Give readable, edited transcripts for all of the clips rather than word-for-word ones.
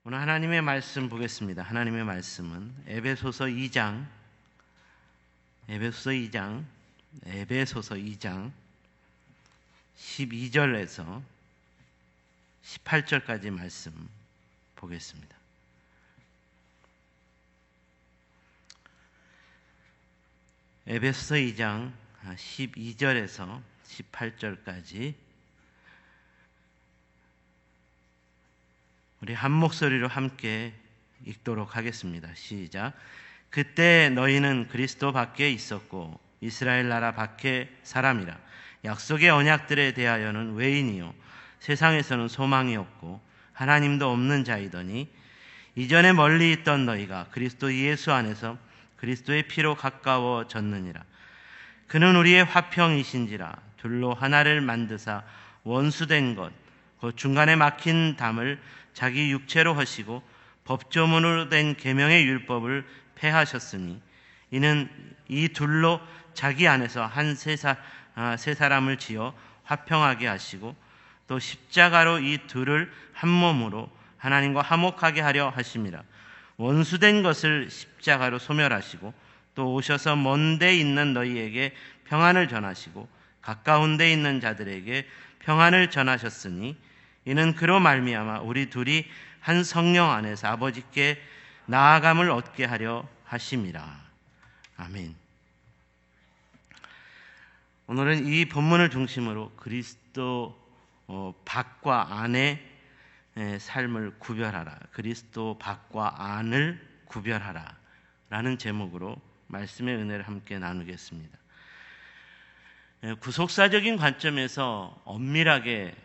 오늘 하나님의 말씀 보겠습니다. 하나님의 말씀은 에베소서 2장 12절에서 18절까지 말씀 보겠습니다. 에베소서 2장 12절에서 18절까지 우리 한 목소리로 함께 읽도록 하겠습니다. 시작. 그때 너희는 그리스도 밖에 있었고 이스라엘 나라 밖에 사람이라. 약속의 언약들에 대하여는 외인이요 세상에서는 소망이 없고 하나님도 없는 자이더니 이전에 멀리 있던 너희가 그리스도 예수 안에서 그리스도의 피로 가까워졌느니라. 그는 우리의 화평이신지라. 둘로 하나를 만드사 원수된 것 그 중간에 막힌 담을 자기 육체로 하시고 법조문으로 된 계명의 율법을 폐하셨으니 이는 이 둘로 자기 안에서 세 사람을 지어 화평하게 하시고 또 십자가로 이 둘을 한 몸으로 하나님과 화목하게 하려 하심이라. 원수된 것을 십자가로 소멸하시고 또 오셔서 먼 데 있는 너희에게 평안을 전하시고 가까운 데 있는 자들에게 평안을 전하셨으니 이는 그로 말미암아 우리 둘이 한 성령 안에서 아버지께 나아감을 얻게 하려 하심이라. 아멘. 오늘은 이 본문을 중심으로 그리스도 밖과 안의 삶을 구별하라, 그리스도 밖과 안을 구별하라 라는 제목으로 말씀의 은혜를 함께 나누겠습니다. 구속사적인 관점에서 엄밀하게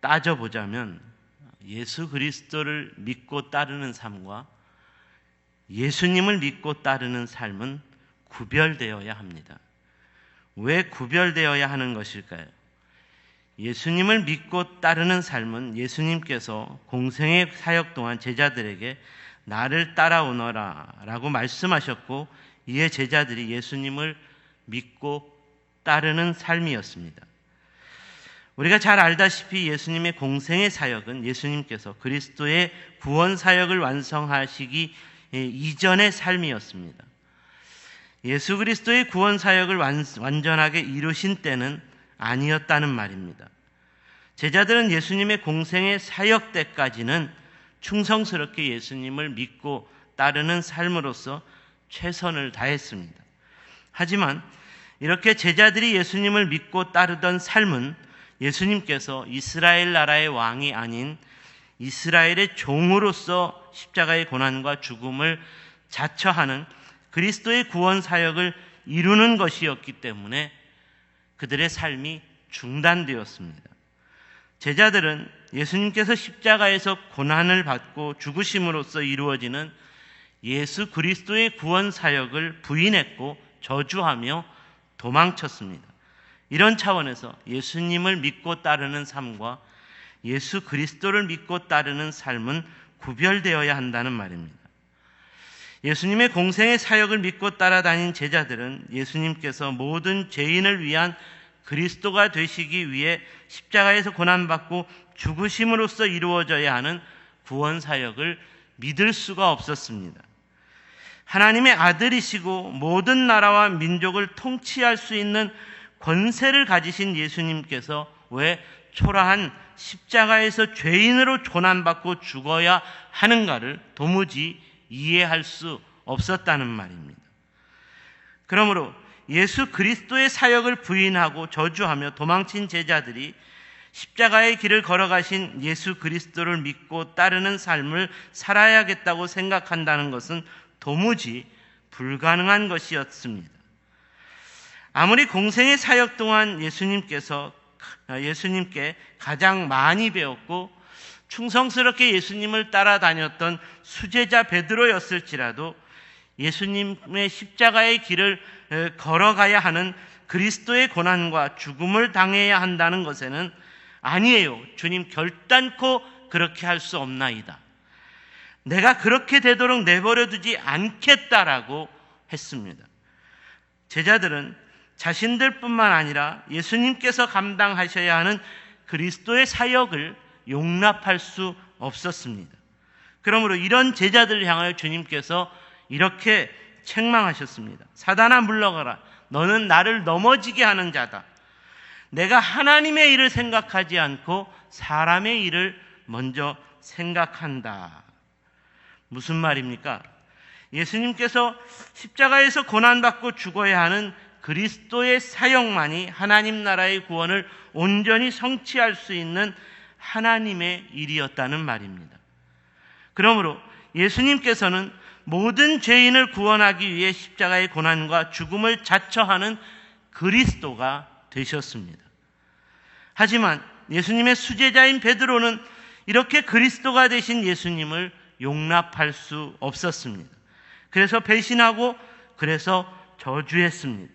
따져보자면 예수 그리스도를 믿고 따르는 삶과 예수님을 믿고 따르는 삶은 구별되어야 합니다. 왜 구별되어야 하는 것일까요? 예수님을 믿고 따르는 삶은 예수님께서 공생의 사역 동안 제자들에게 나를 따라오너라 라고 말씀하셨고 이에 제자들이 예수님을 믿고 따르는 삶이었습니다. 우리가 잘 알다시피 예수님의 공생의 사역은 예수님께서 그리스도의 구원 사역을 완성하시기 이전의 삶이었습니다. 예수 그리스도의 구원 사역을 완전하게 이루신 때는 아니었다는 말입니다. 제자들은 예수님의 공생의 사역 때까지는 충성스럽게 예수님을 믿고 따르는 삶으로서 최선을 다했습니다. 하지만 이렇게 제자들이 예수님을 믿고 따르던 삶은 예수님께서 이스라엘 나라의 왕이 아닌 이스라엘의 종으로서 십자가의 고난과 죽음을 자처하는 그리스도의 구원 사역을 이루는 것이었기 때문에 그들의 삶이 중단되었습니다. 제자들은 예수님께서 십자가에서 고난을 받고 죽으심으로써 이루어지는 예수 그리스도의 구원 사역을 부인했고 저주하며 도망쳤습니다. 이런 차원에서 예수님을 믿고 따르는 삶과 예수 그리스도를 믿고 따르는 삶은 구별되어야 한다는 말입니다. 예수님의 공생의 사역을 믿고 따라다닌 제자들은 예수님께서 모든 죄인을 위한 그리스도가 되시기 위해 십자가에서 고난받고 죽으심으로써 이루어져야 하는 구원 사역을 믿을 수가 없었습니다. 하나님의 아들이시고 모든 나라와 민족을 통치할 수 있는 권세를 가지신 예수님께서 왜 초라한 십자가에서 죄인으로 고난받고 죽어야 하는가를 도무지 이해할 수 없었다는 말입니다. 그러므로 예수 그리스도의 사역을 부인하고 저주하며 도망친 제자들이 십자가의 길을 걸어가신 예수 그리스도를 믿고 따르는 삶을 살아야겠다고 생각한다는 것은 도무지 불가능한 것이었습니다. 아무리 공생의 사역 동안 예수님께 가장 많이 배웠고 충성스럽게 예수님을 따라다녔던 수제자 베드로였을지라도 예수님의 십자가의 길을 걸어가야 하는 그리스도의 고난과 죽음을 당해야 한다는 것에는 아니에요, 주님 결단코 그렇게 할 수 없나이다, 내가 그렇게 되도록 내버려 두지 않겠다라고 했습니다. 제자들은 자신들뿐만 아니라 예수님께서 감당하셔야 하는 그리스도의 사역을 용납할 수 없었습니다. 그러므로 이런 제자들을 향하여 주님께서 이렇게 책망하셨습니다. 사단아 물러가라. 너는 나를 넘어지게 하는 자다. 내가 하나님의 일을 생각하지 않고 사람의 일을 먼저 생각한다. 무슨 말입니까? 예수님께서 십자가에서 고난받고 죽어야 하는 그리스도의 사역만이 하나님 나라의 구원을 온전히 성취할 수 있는 하나님의 일이었다는 말입니다. 그러므로 예수님께서는 모든 죄인을 구원하기 위해 십자가의 고난과 죽음을 자처하는 그리스도가 되셨습니다. 하지만 예수님의 수제자인 베드로는 이렇게 그리스도가 되신 예수님을 용납할 수 없었습니다. 그래서 배신하고 그래서 저주했습니다.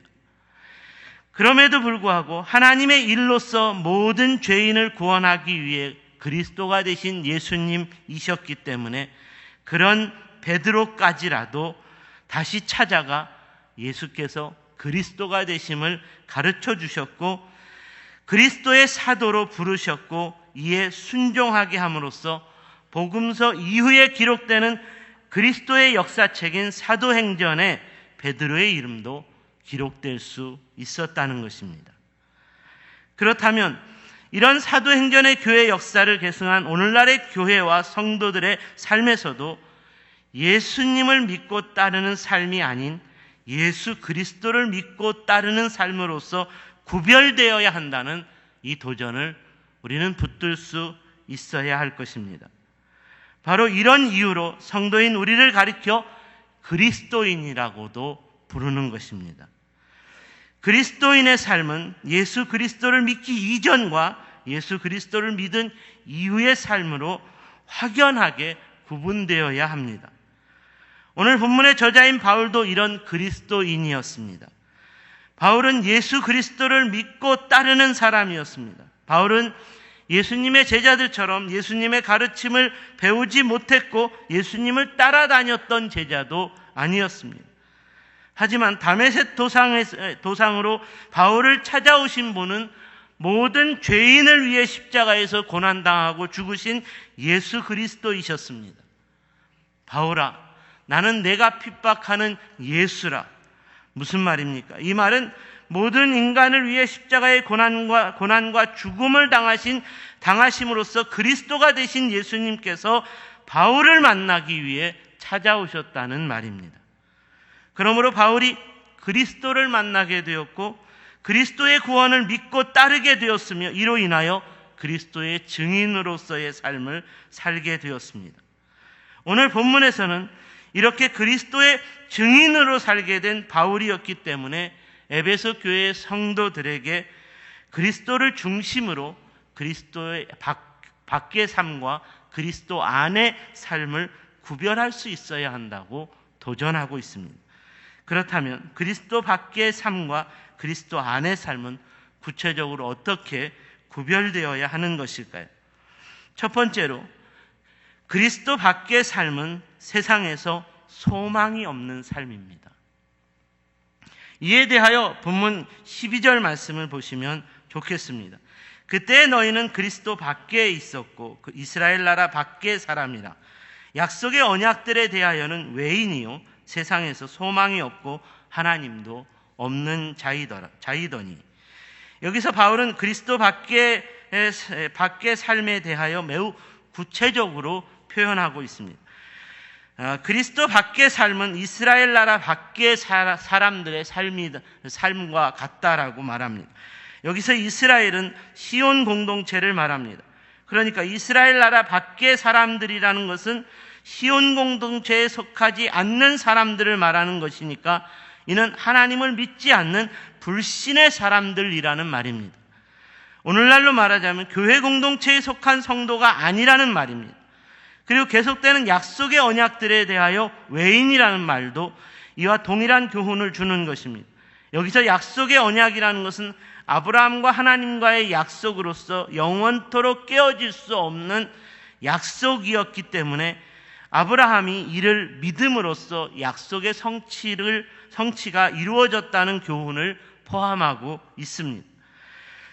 그럼에도 불구하고 하나님의 일로서 모든 죄인을 구원하기 위해 그리스도가 되신 예수님이셨기 때문에 그런 베드로까지라도 다시 찾아가 예수께서 그리스도가 되심을 가르쳐 주셨고 그리스도의 사도로 부르셨고 이에 순종하게 함으로써 복음서 이후에 기록되는 그리스도의 역사책인 사도행전에 베드로의 이름도 기록될 수 있었다는 것입니다. 그렇다면 이런 사도행전의 교회 역사를 계승한 오늘날의 교회와 성도들의 삶에서도 예수님을 믿고 따르는 삶이 아닌 예수 그리스도를 믿고 따르는 삶으로서 구별되어야 한다는 이 도전을 우리는 붙들 수 있어야 할 것입니다. 바로 이런 이유로 성도인 우리를 가리켜 그리스도인이라고도 부르는 것입니다. 그리스도인의 삶은 예수 그리스도를 믿기 이전과 예수 그리스도를 믿은 이후의 삶으로 확연하게 구분되어야 합니다. 오늘 본문의 저자인 바울도 이런 그리스도인이었습니다. 바울은 예수 그리스도를 믿고 따르는 사람이었습니다. 바울은 예수님의 제자들처럼 예수님의 가르침을 배우지 못했고 예수님을 따라다녔던 제자도 아니었습니다. 하지만 다메섹 도상으로 바울을 찾아오신 분은 모든 죄인을 위해 십자가에서 고난당하고 죽으신 예수 그리스도이셨습니다. 바울아, 나는 내가 핍박하는 예수라. 무슨 말입니까? 이 말은 모든 인간을 위해 십자가의 고난과 죽음을 당하심으로써 그리스도가 되신 예수님께서 바울을 만나기 위해 찾아오셨다는 말입니다. 그러므로 바울이 그리스도를 만나게 되었고 그리스도의 구원을 믿고 따르게 되었으며 이로 인하여 그리스도의 증인으로서의 삶을 살게 되었습니다. 오늘 본문에서는 이렇게 그리스도의 증인으로 살게 된 바울이었기 때문에 에베소 교회의 성도들에게 그리스도를 중심으로 그리스도의 밖의 삶과 그리스도 안의 삶을 구별할 수 있어야 한다고 도전하고 있습니다. 그렇다면 그리스도 밖의 삶과 그리스도 안의 삶은 구체적으로 어떻게 구별되어야 하는 것일까요? 첫 번째로 그리스도 밖의 삶은 세상에서 소망이 없는 삶입니다. 이에 대하여 본문 12절 말씀을 보시면 좋겠습니다. 그때 너희는 그리스도 밖에 있었고 그 이스라엘 나라 밖의 사람이라. 약속의 언약들에 대하여는 외인이요 세상에서 소망이 없고 하나님도 없는 자이더니. 여기서 바울은 그리스도 밖의 삶에 대하여 매우 구체적으로 표현하고 있습니다. 그리스도 밖의 삶은 이스라엘 나라 밖의 사람들의 삶과 같다라고 말합니다. 여기서 이스라엘은 시온 공동체를 말합니다. 그러니까 이스라엘 나라 밖의 사람들이라는 것은 시온 공동체에 속하지 않는 사람들을 말하는 것이니까 이는 하나님을 믿지 않는 불신의 사람들이라는 말입니다. 오늘날로 말하자면 교회 공동체에 속한 성도가 아니라는 말입니다. 그리고 계속되는 약속의 언약들에 대하여 외인이라는 말도 이와 동일한 교훈을 주는 것입니다. 여기서 약속의 언약이라는 것은 아브라함과 하나님과의 약속으로서 영원토록 깨어질 수 없는 약속이었기 때문에 아브라함이 이를 믿음으로써 약속의 성취가 이루어졌다는 교훈을 포함하고 있습니다.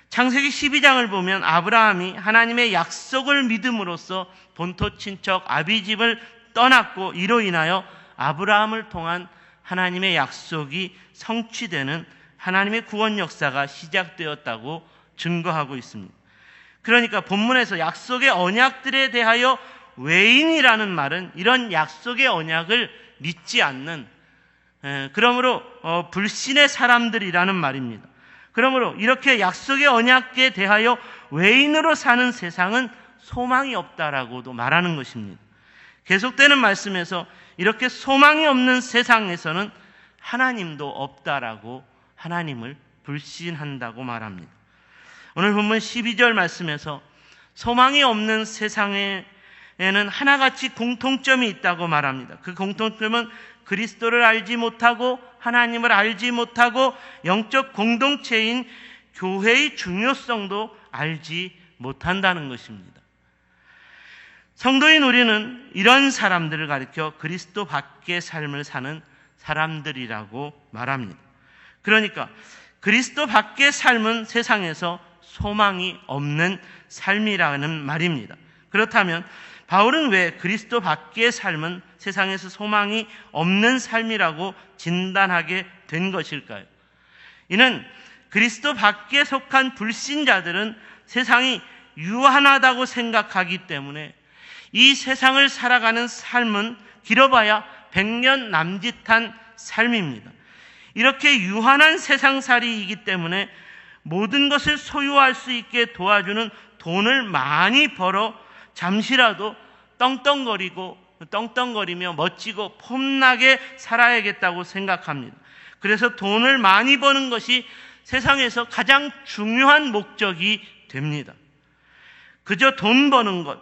창세기 12장을 보면 아브라함이 하나님의 약속을 믿음으로써 본토 친척 아비집을 떠났고, 이로 인하여 아브라함을 통한 하나님의 약속이 성취되는 하나님의 구원 역사가 시작되었다고 증거하고 있습니다. 그러니까 본문에서 약속의 언약들에 대하여 외인이라는 말은 이런 약속의 언약을 믿지 않는, 그러므로 불신의 사람들이라는 말입니다. 그러므로 이렇게 약속의 언약에 대하여 외인으로 사는 세상은 소망이 없다라고도 말하는 것입니다. 계속되는 말씀에서 이렇게 소망이 없는 세상에서는 하나님도 없다라고 하나님을 불신한다고 말합니다. 오늘 본문 12절 말씀에서 소망이 없는 세상에는 하나같이 공통점이 있다고 말합니다. 그 공통점은 그리스도를 알지 못하고 하나님을 알지 못하고 영적 공동체인 교회의 중요성도 알지 못한다는 것입니다. 성도인 우리는 이런 사람들을 가리켜 그리스도 밖의 삶을 사는 사람들이라고 말합니다. 그러니까 그리스도 밖의 삶은 세상에서 소망이 없는 삶이라는 말입니다. 그렇다면 바울은 왜 그리스도 밖의 삶은 세상에서 소망이 없는 삶이라고 진단하게 된 것일까요? 이는 그리스도 밖에 속한 불신자들은 세상이 유한하다고 생각하기 때문에 이 세상을 살아가는 삶은 길어봐야 100년 남짓한 삶입니다. 이렇게 유한한 세상살이이기 때문에 모든 것을 소유할 수 있게 도와주는 돈을 많이 벌어 잠시라도 떵떵거리며 멋지고 폼나게 살아야겠다고 생각합니다. 그래서 돈을 많이 버는 것이 세상에서 가장 중요한 목적이 됩니다. 그저 돈 버는 것,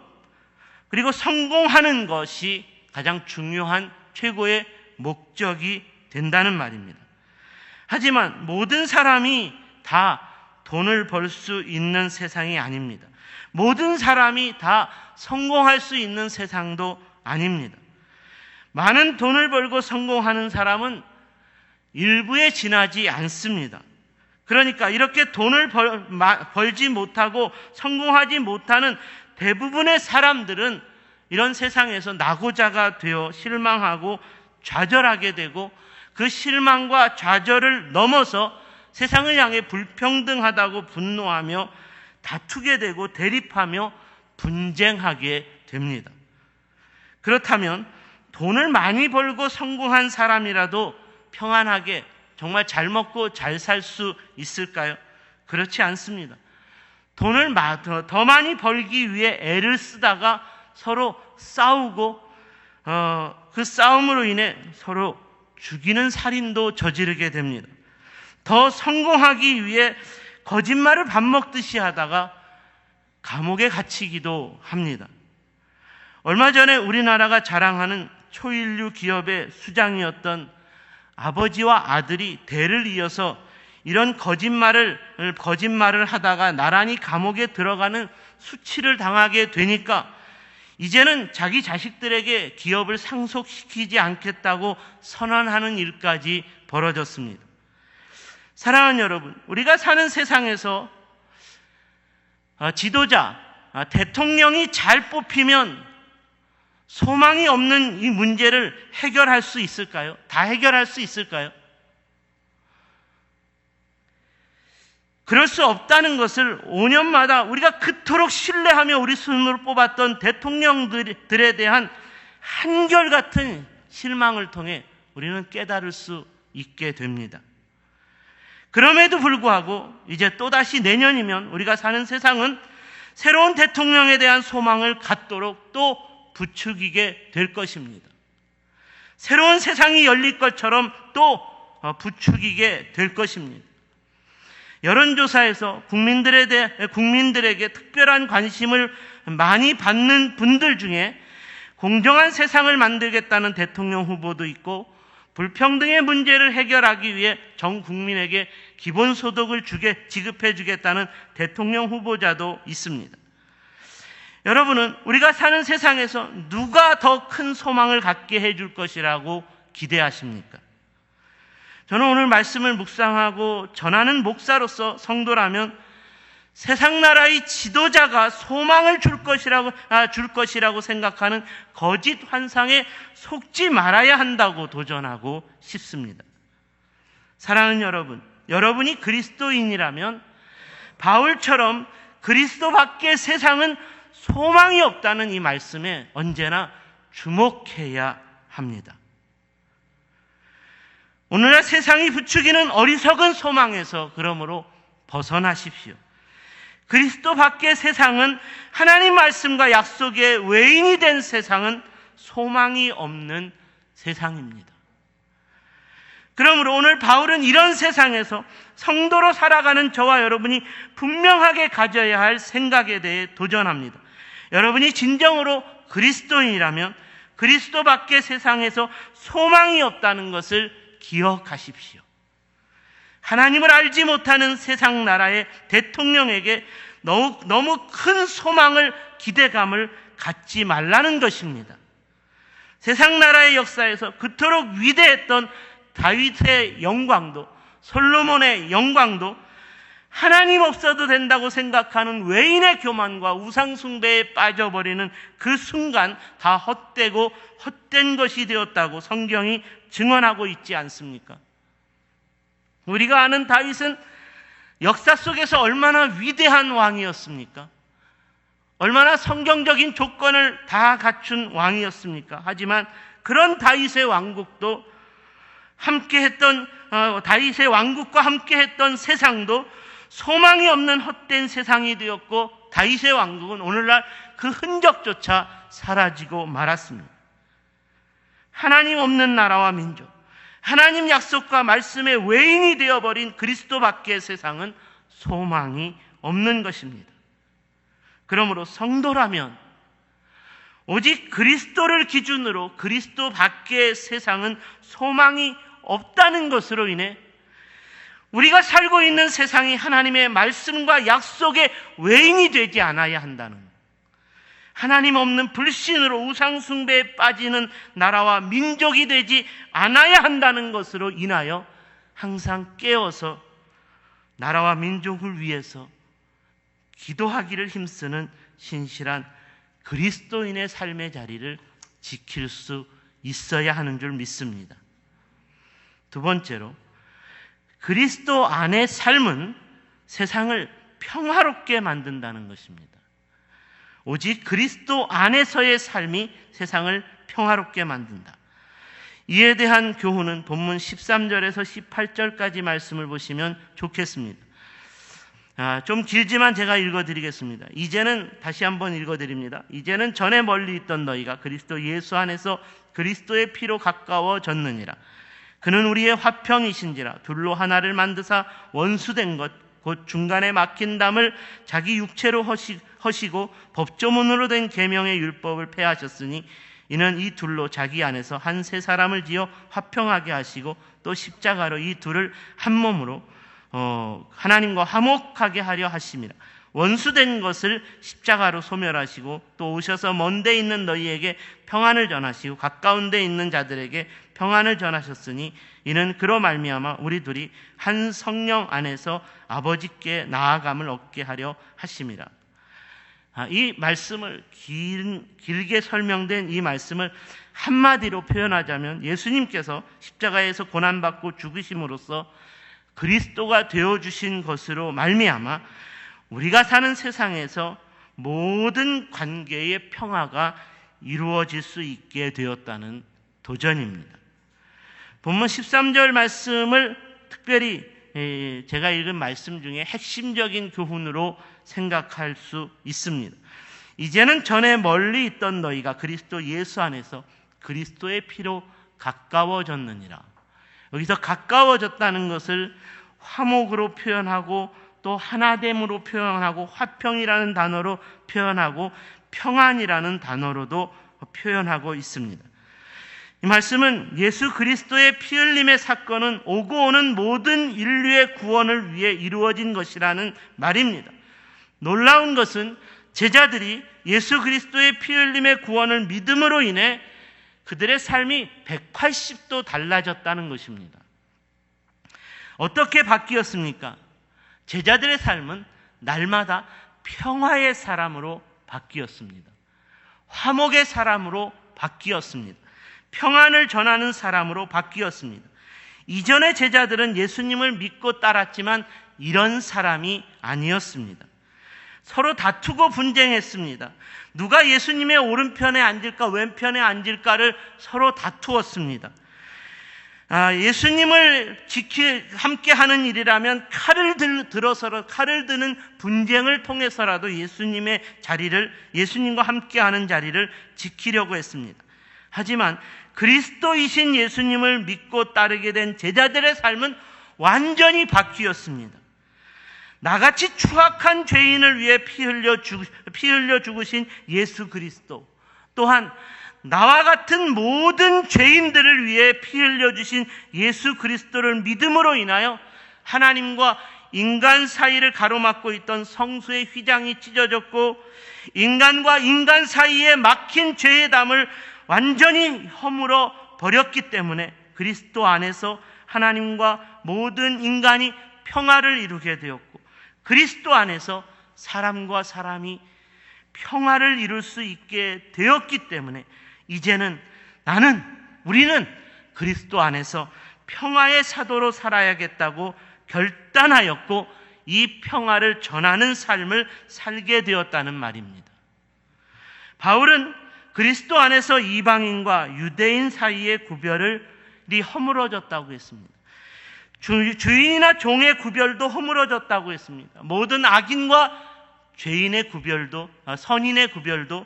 그리고 성공하는 것이 가장 중요한 최고의 목적이 된다는 말입니다. 하지만 모든 사람이 다 돈을 벌 수 있는 세상이 아닙니다. 모든 사람이 다 성공할 수 있는 세상도 아닙니다. 많은 돈을 벌고 성공하는 사람은 일부에 지나지 않습니다. 그러니까 이렇게 돈을 벌지 못하고 성공하지 못하는 대부분의 사람들은 이런 세상에서 낙오자가 되어 실망하고 좌절하게 되고, 그 실망과 좌절을 넘어서 세상을 향해 불평등하다고 분노하며 다투게 되고 대립하며 분쟁하게 됩니다. 그렇다면 돈을 많이 벌고 성공한 사람이라도 평안하게 정말 잘 먹고 잘 살 수 있을까요? 그렇지 않습니다. 돈을 더 많이 벌기 위해 애를 쓰다가 서로 싸우고 그 싸움으로 인해 서로 죽이는 살인도 저지르게 됩니다. 더 성공하기 위해 거짓말을 밥 먹듯이 하다가 감옥에 갇히기도 합니다. 얼마 전에 우리나라가 자랑하는 초일류 기업의 수장이었던 아버지와 아들이 대를 이어서 이런 거짓말을 하다가 나란히 감옥에 들어가는 수치를 당하게 되니까 이제는 자기 자식들에게 기업을 상속시키지 않겠다고 선언하는 일까지 벌어졌습니다. 사랑하는 여러분, 우리가 사는 세상에서 지도자, 대통령이 잘 뽑히면 소망이 없는 이 문제를 해결할 수 있을까요? 다 해결할 수 있을까요? 그럴 수 없다는 것을 5년마다 우리가 그토록 신뢰하며 우리 손으로 뽑았던 대통령들에 대한 한결같은 실망을 통해 우리는 깨달을 수 있게 됩니다. 그럼에도 불구하고 이제 또다시 내년이면 우리가 사는 세상은 새로운 대통령에 대한 소망을 갖도록 또 부추기게 될 것입니다. 새로운 세상이 열릴 것처럼 또 부추기게 될 것입니다. 여론조사에서 국민들에게 특별한 관심을 많이 받는 분들 중에 공정한 세상을 만들겠다는 대통령 후보도 있고, 불평등의 문제를 해결하기 위해 전 국민에게 기본소득을 지급해 주겠다는 대통령 후보자도 있습니다. 여러분은 우리가 사는 세상에서 누가 더 큰 소망을 갖게 해줄 것이라고 기대하십니까? 저는 오늘 말씀을 묵상하고 전하는 목사로서 성도라면 세상 나라의 지도자가 소망을 줄 것이라고 생각하는 거짓 환상에 속지 말아야 한다고 도전하고 싶습니다. 사랑하는 여러분, 여러분이 그리스도인이라면 바울처럼 그리스도 밖의 세상은 소망이 없다는 이 말씀에 언제나 주목해야 합니다. 오늘날 세상이 부추기는 어리석은 소망에서 그러므로 벗어나십시오. 그리스도 밖의 세상은, 하나님 말씀과 약속의 외인이 된 세상은 소망이 없는 세상입니다. 그러므로 오늘 바울은 이런 세상에서 성도로 살아가는 저와 여러분이 분명하게 가져야 할 생각에 대해 도전합니다. 여러분이 진정으로 그리스도인이라면 그리스도 밖의 세상에서 소망이 없다는 것을 기억하십시오. 하나님을 알지 못하는 세상 나라의 대통령에게 너무 큰 소망을, 기대감을 갖지 말라는 것입니다. 세상 나라의 역사에서 그토록 위대했던 다윗의 영광도, 솔로몬의 영광도 하나님 없어도 된다고 생각하는 외인의 교만과 우상숭배에 빠져버리는 그 순간 다 헛되고 헛된 것이 되었다고 성경이 증언하고 있지 않습니까? 우리가 아는 다윗은 역사 속에서 얼마나 위대한 왕이었습니까? 얼마나 성경적인 조건을 다 갖춘 왕이었습니까? 하지만 그런 다윗의 왕국도 다윗의 왕국과 함께했던 세상도 소망이 없는 헛된 세상이 되었고, 다윗의 왕국은 오늘날 그 흔적조차 사라지고 말았습니다. 하나님 없는 나라와 민족, 하나님 약속과 말씀의 외인이 되어버린 그리스도 밖의 세상은 소망이 없는 것입니다. 그러므로 성도라면 오직 그리스도를 기준으로 그리스도 밖의 세상은 소망이 없다는 것으로 인해 우리가 살고 있는 세상이 하나님의 말씀과 약속의 외인이 되지 않아야 한다는, 하나님 없는 불신으로 우상숭배에 빠지는 나라와 민족이 되지 않아야 한다는 것으로 인하여 항상 깨어서 나라와 민족을 위해서 기도하기를 힘쓰는 신실한 그리스도인의 삶의 자리를 지킬 수 있어야 하는 줄 믿습니다. 두 번째로, 그리스도 안의 삶은 세상을 평화롭게 만든다는 것입니다. 오직 그리스도 안에서의 삶이 세상을 평화롭게 만든다. 이에 대한 교훈은 본문 13절에서 18절까지 말씀을 보시면 좋겠습니다. 좀 길지만 제가 읽어드리겠습니다. 이제는, 다시 한번 읽어드립니다. 이제는 전에 멀리 있던 너희가 그리스도 예수 안에서 그리스도의 피로 가까워졌느니라. 그는 우리의 화평이신지라. 둘로 하나를 만드사 원수된 것 곧 중간에 막힌 담을 자기 육체로 허시고 법조문으로 된 계명의 율법을 폐하셨으니 이는 이 둘로 자기 안에서 한 세 사람을 지어 화평하게 하시고 또 십자가로 이 둘을 한 몸으로 하나님과 화목하게 하려 하심이라. 원수된 것을 십자가로 소멸하시고 또 오셔서 먼 데 있는 너희에게 평안을 전하시고 가까운 데 있는 자들에게 평안을 전하셨으니 이는 그로 말미암아 우리 둘이 한 성령 안에서 아버지께 나아감을 얻게 하려 하심이라. 이 말씀을 길게 설명된 이 말씀을 한마디로 표현하자면 예수님께서 십자가에서 고난받고 죽으심으로써 그리스도가 되어주신 것으로 말미암아 우리가 사는 세상에서 모든 관계의 평화가 이루어질 수 있게 되었다는 도전입니다. 본문 13절 말씀을 특별히 제가 읽은 말씀 중에 핵심적인 교훈으로 생각할 수 있습니다. 이제는 전에 멀리 있던 너희가 그리스도 예수 안에서 그리스도의 피로 가까워졌느니라. 여기서 가까워졌다는 것을 화목으로 표현하고 또 하나됨으로 표현하고 화평이라는 단어로 표현하고 평안이라는 단어로도 표현하고 있습니다. 이 말씀은 예수 그리스도의 피 흘림의 사건은 오고 오는 모든 인류의 구원을 위해 이루어진 것이라는 말입니다. 놀라운 것은 제자들이 예수 그리스도의 피 흘림의 구원을 믿음으로 인해 그들의 삶이 180도 달라졌다는 것입니다. 어떻게 바뀌었습니까? 제자들의 삶은 날마다 평화의 사람으로 바뀌었습니다. 화목의 사람으로 바뀌었습니다. 평안을 전하는 사람으로 바뀌었습니다. 이전의 제자들은 예수님을 믿고 따랐지만 이런 사람이 아니었습니다. 서로 다투고 분쟁했습니다. 누가 예수님의 오른편에 앉을까 왼편에 앉을까를 서로 다투었습니다. 예수님을 함께 하는 일이라면 칼을 드는 분쟁을 통해서라도 예수님과 함께 하는 자리를 지키려고 했습니다. 하지만 그리스도이신 예수님을 믿고 따르게 된 제자들의 삶은 완전히 바뀌었습니다. 나같이 추악한 죄인을 위해 피 흘려 죽으신 예수 그리스도, 또한 나와 같은 모든 죄인들을 위해 피 흘려 주신 예수 그리스도를 믿음으로 인하여 하나님과 인간 사이를 가로막고 있던 성수의 휘장이 찢어졌고, 인간과 인간 사이에 막힌 죄의 담을 완전히 허물어 버렸기 때문에 그리스도 안에서 하나님과 모든 인간이 평화를 이루게 되었고, 그리스도 안에서 사람과 사람이 평화를 이룰 수 있게 되었기 때문에 이제는 우리는 그리스도 안에서 평화의 사도로 살아야겠다고 결단하였고, 이 평화를 전하는 삶을 살게 되었다는 말입니다. 바울은 그리스도 안에서 이방인과 유대인 사이의 구별이 허물어졌다고 했습니다. 주인이나 종의 구별도 허물어졌다고 했습니다. 모든 악인과 죄인의 구별도, 선인의 구별도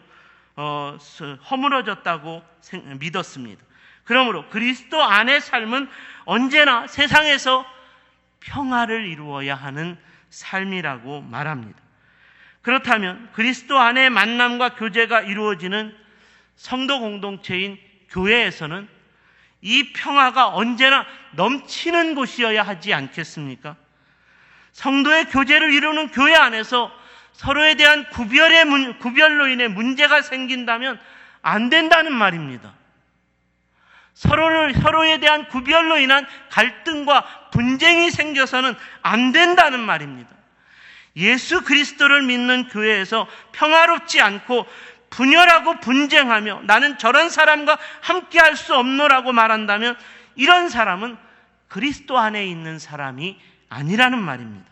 허물어졌다고 믿었습니다. 그러므로 그리스도 안의 삶은 언제나 세상에서 평화를 이루어야 하는 삶이라고 말합니다. 그렇다면 그리스도 안의 만남과 교제가 이루어지는 성도 공동체인 교회에서는 이 평화가 언제나 넘치는 곳이어야 하지 않겠습니까? 성도의 교제를 이루는 교회 안에서 서로에 대한 구별로 인해 문제가 생긴다면 안 된다는 말입니다. 서로에 대한 구별로 인한 갈등과 분쟁이 생겨서는 안 된다는 말입니다. 예수 그리스도를 믿는 교회에서 평화롭지 않고 분열하고 분쟁하며 나는 저런 사람과 함께할 수 없노라고 말한다면 이런 사람은 그리스도 안에 있는 사람이 아니라는 말입니다.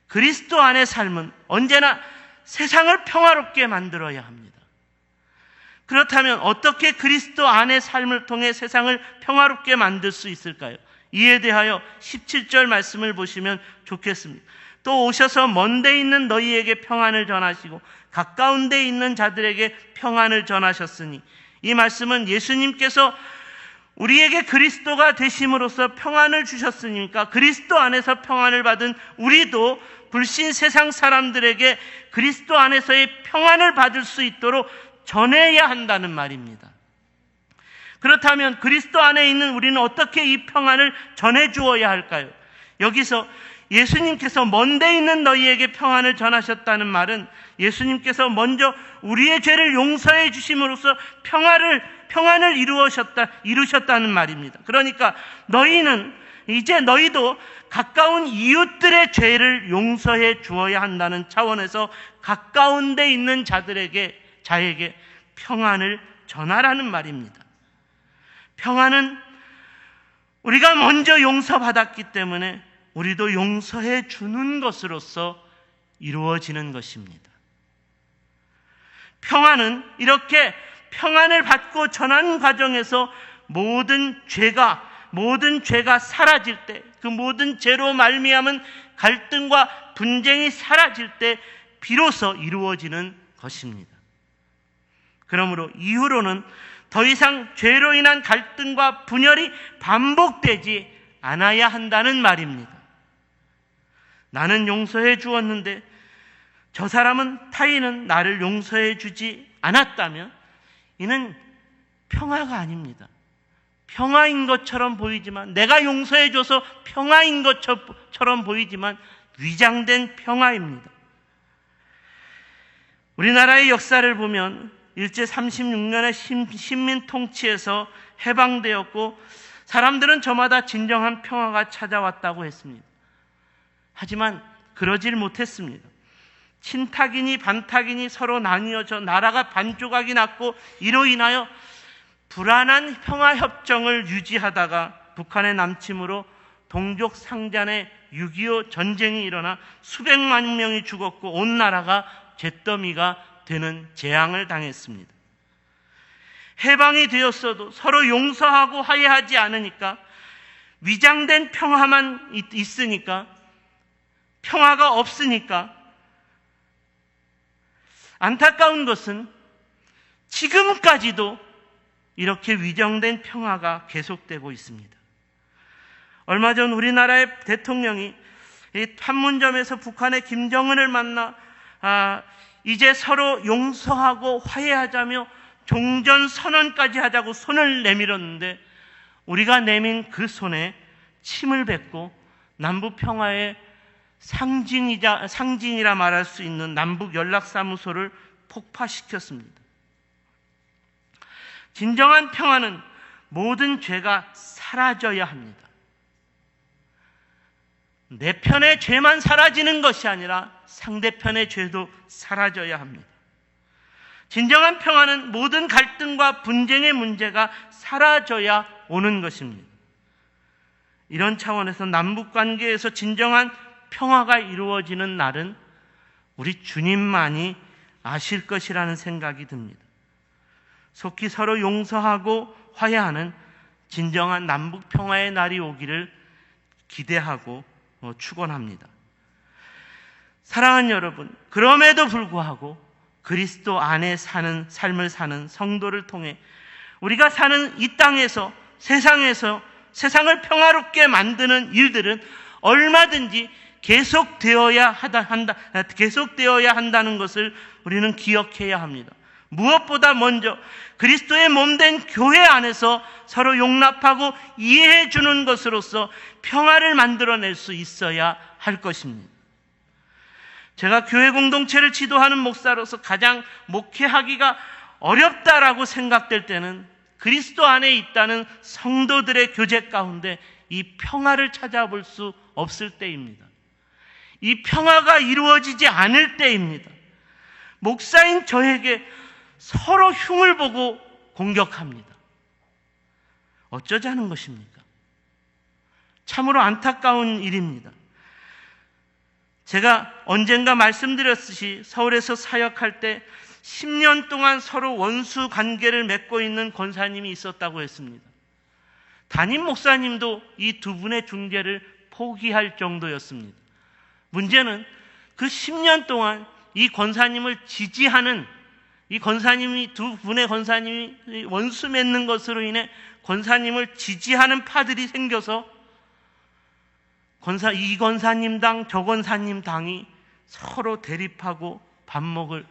그리스도 안의 삶은 언제나 세상을 평화롭게 만들어야 합니다. 그렇다면 어떻게 그리스도 안의 삶을 통해 세상을 평화롭게 만들 수 있을까요? 이에 대하여 17절 말씀을 보시면 좋겠습니다. 또 오셔서 먼 데 있는 너희에게 평안을 전하시고 가까운 데 있는 자들에게 평안을 전하셨으니, 이 말씀은 예수님께서 우리에게 그리스도가 되심으로써 평안을 주셨으니까 그리스도 안에서 평안을 받은 우리도 불신 세상 사람들에게 그리스도 안에서의 평안을 받을 수 있도록 전해야 한다는 말입니다. 그렇다면 그리스도 안에 있는 우리는 어떻게 이 평안을 전해 주어야 할까요? 여기서 예수님께서 먼 데 있는 너희에게 평안을 전하셨다는 말은 예수님께서 먼저 우리의 죄를 용서해 주심으로써 평안을 이루셨다는 말입니다. 그러니까 너희도 가까운 이웃들의 죄를 용서해 주어야 한다는 차원에서 가까운 데 있는 자에게 평안을 전하라는 말입니다. 평안은 우리가 먼저 용서받았기 때문에 우리도 용서해 주는 것으로서 이루어지는 것입니다. 평안은 이렇게 평안을 받고 전하는 과정에서 모든 죄가 사라질 때, 그 모든 죄로 말미암은 갈등과 분쟁이 사라질 때 비로소 이루어지는 것입니다. 그러므로 이후로는 더 이상 죄로 인한 갈등과 분열이 반복되지 않아야 한다는 말입니다. 나는 용서해 주었는데 타인은 나를 용서해 주지 않았다면 이는 평화가 아닙니다. 평화인 것처럼 보이지만, 내가 용서해 줘서 평화인 것처럼 보이지만 위장된 평화입니다. 우리나라의 역사를 보면 일제 36년의 식민 통치에서 해방되었고 사람들은 저마다 진정한 평화가 찾아왔다고 했습니다. 하지만 그러질 못했습니다. 친탁이니 반탁이니 서로 나뉘어져 나라가 반조각이 났고, 이로 인하여 불안한 평화협정을 유지하다가 북한의 남침으로 동족 상잔의 6.25 전쟁이 일어나 수백만 명이 죽었고 온 나라가 잿더미가 되는 재앙을 당했습니다. 해방이 되었어도 서로 용서하고 화해하지 않으니까, 위장된 평화만 있으니까, 평화가 없으니까, 안타까운 것은 지금까지도 이렇게 위장된 평화가 계속되고 있습니다. 얼마 전 우리나라의 대통령이 이 판문점에서 북한의 김정은을 만나 이제 서로 용서하고 화해하자며 종전선언까지 하자고 손을 내밀었는데, 우리가 내민 그 손에 침을 뱉고 남북평화의 상징이라 말할 수 있는 남북연락사무소를 폭파시켰습니다. 진정한 평화는 모든 죄가 사라져야 합니다. 내 편의 죄만 사라지는 것이 아니라 상대편의 죄도 사라져야 합니다. 진정한 평화는 모든 갈등과 분쟁의 문제가 사라져야 오는 것입니다. 이런 차원에서 남북관계에서 진정한 평화가 이루어지는 날은 우리 주님만이 아실 것이라는 생각이 듭니다. 속히 서로 용서하고 화해하는 진정한 남북평화의 날이 오기를 기대하고 축원합니다. 사랑하는 여러분, 그럼에도 불구하고 그리스도 안에 사는 삶을 사는 성도를 통해 우리가 사는 이 땅에서, 세상에서 세상을 평화롭게 만드는 일들은 얼마든지 계속되어야 한다는 것을 우리는 기억해야 합니다. 무엇보다 먼저 그리스도의 몸된 교회 안에서 서로 용납하고 이해해 주는 것으로서 평화를 만들어낼 수 있어야 할 것입니다. 제가 교회 공동체를 지도하는 목사로서 가장 목회하기가 어렵다라고 생각될 때는 그리스도 안에 있다는 성도들의 교제 가운데 이 평화를 찾아볼 수 없을 때입니다. 이 평화가 이루어지지 않을 때입니다. 목사인 저에게 서로 흉을 보고 공격합니다. 어쩌자는 것입니까? 참으로 안타까운 일입니다. 제가 언젠가 말씀드렸듯이 서울에서 사역할 때 10년 동안 서로 원수 관계를 맺고 있는 권사님이 있었다고 했습니다. 담임 목사님도 이 두 분의 중재를 포기할 정도였습니다. 문제는 그 10년 동안 이 권사님을 지지하는, 이 권사님이, 두 분의 권사님이 원수 맺는 것으로 인해 권사님을 지지하는 파들이 생겨서 이 권사님 당, 저 권사님 당이 서로 대립하고 밥 먹을,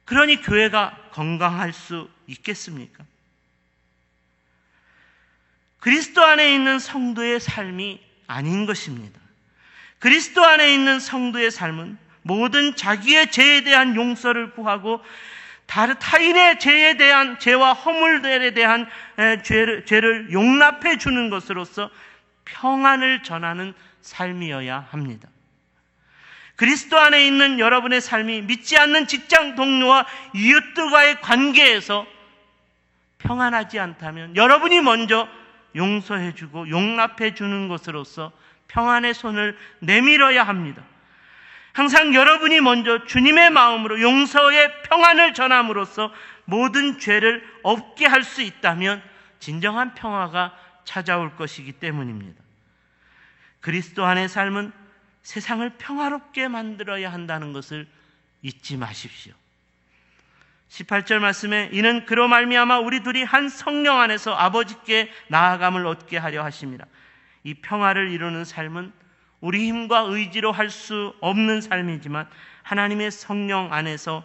그러니 교회가 건강할 수 있겠습니까? 그리스도 안에 있는 성도의 삶이 아닌 것입니다. 그리스도 안에 있는 성도의 삶은 모든 자기의 죄에 대한 용서를 구하고 타인의 죄에 대한, 죄와 허물들에 대한 죄를 용납해 주는 것으로서 평안을 전하는 삶이어야 합니다. 그리스도 안에 있는 여러분의 삶이 믿지 않는 직장 동료와 이웃들과의 관계에서 평안하지 않다면 여러분이 먼저 용서해 주고 용납해 주는 것으로서 평안의 손을 내밀어야 합니다. 항상 여러분이 먼저 주님의 마음으로 용서의 평안을 전함으로써 모든 죄를 없게 할 수 있다면 진정한 평화가 찾아올 것이기 때문입니다. 그리스도 안의 삶은 세상을 평화롭게 만들어야 한다는 것을 잊지 마십시오. 18절 말씀에 이는 그로 말미암아 우리 둘이 한 성령 안에서 아버지께 나아감을 얻게 하려 하심이라. 이 평화를 이루는 삶은 우리 힘과 의지로 할 수 없는 삶이지만 하나님의 성령 안에서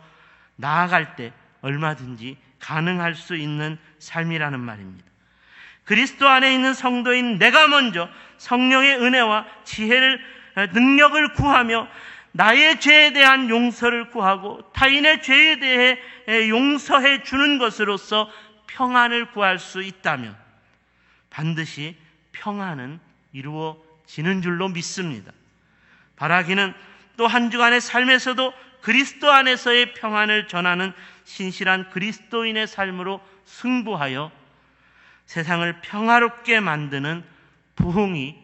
나아갈 때 얼마든지 가능할 수 있는 삶이라는 말입니다. 그리스도 안에 있는 성도인 내가 먼저 성령의 은혜와 지혜를, 능력을 구하며 나의 죄에 대한 용서를 구하고 타인의 죄에 대해 용서해 주는 것으로서 평안을 구할 수 있다면 반드시 평안은 이루어지는 줄로 믿습니다. 바라기는 또 한 주간의 삶에서도 그리스도 안에서의 평안을 전하는 신실한 그리스도인의 삶으로 승부하여 세상을 평화롭게 만드는 부흥이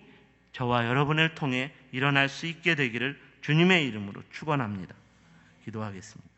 저와 여러분을 통해 일어날 수 있게 되기를 주님의 이름으로 축원합니다. 기도하겠습니다.